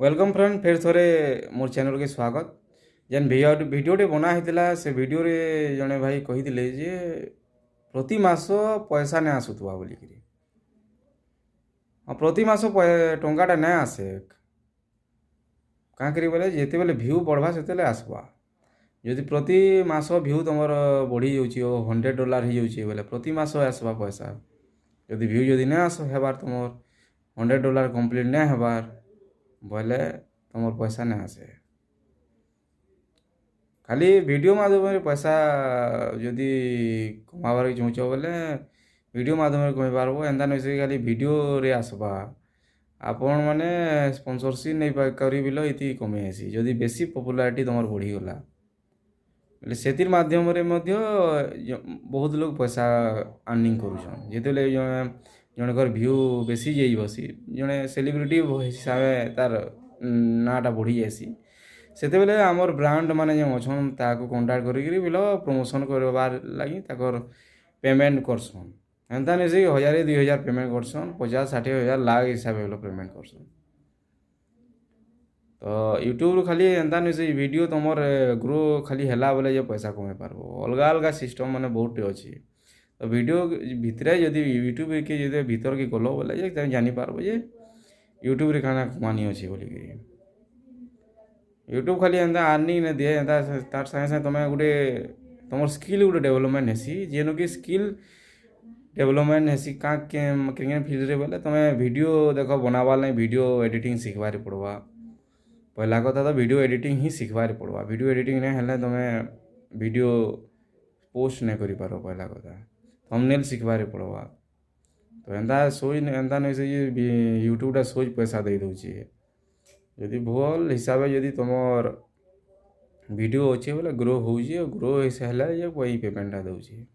Welcome friend फिर थोड़े मोर channel के स्वागत जेन भिडियोटे बना होता से भिडियो जड़े भाई कही जे प्रति मास पैसा नहीं आसुवा बोलिकी प्रति मास टंकाटा नहीं आसे क्या करी बोले जिते बेले भ्यू बढ़वा से आसवा जदि प्रति मास भ्यू तुम बढ़ी जाऊँ $100 हो जाऊे बोले प्रति मास आसवा पैसा जदि भ्यू जदि नहीं आस हेबार तुम $100 कंप्लीट नहीं हेबार बोले तुम पैसा नहीं आसे खाली वीडियो माध्यम पैसा जदि कमाबार चाहूच बोले वीडियो माध्यम कमी पार्ब एंता नहीं से खाली वीडियो रे आसबा आपण मैंने स्पॉन्सरशिप नहीं करी बिल ये कमी आसी जदि बेसी पॉपुलैरिटी तुम बढ़ीगला बोले से माध्यम रे मध्य बहुत लोग पैसा अर्निंग करुछन जिते जनकर भ्यू बेसी जाई बसी जड़े सेलिब्रिटी हिसाब से तार नाटा बढ़ी जासी सेते बेले आमर ब्रांड माने जो अच्छन ताको कांटेक्ट करी बिल प्रमोशन करवार लगी ताकर पेमेंट करसन एंता नहीं से 1000-2000 पेमेंट करसन 50-60 हज़ार लाख हिसाब से पेमेंट करसन। तो यूट्यूब खाली एंता नहीं से वीडियो तुम ग्रो खाली है बोले जो पैसा कमे पार्ब अलग अलग सिस्टम माने बहुत अच्छी तो वीडियो भितर जदि यूट्यूब के जब भीतर की गल बोले तुम जानीपार जे यूट्यूब खाना कमानी अच्छी बोलिकी यूट्यूब खाली एंता अर्निंग नहीं दिए एंता तार सागे सागे तुम गोटे तुम स्किल गोटे डेवलपमेंट हेसी जेन कि स्किल डेवलपमेंट हेसी क्या फील्ड बोले तुम वीडियो देख बनाबार नहीं वीडियो एडिटिंग शिखबार पड़वा पहला कथा तो वीडियो एडिटिंग ही शिखबार पड़वा वीडियो एडिटिंग नहीं है तुम वीडियो पोस्ट नहीं कर पार पहला कथा थंबनेल शिखबार पड़वा तो एंता सोच एंता नहीं से यूट्यूबटा सोच पैसा दे दूची जदि भल हिसाब से जदि तुम वीडियो अच्छे बोले ग्रो हो ग्रो है वही पेमेंटा दूची।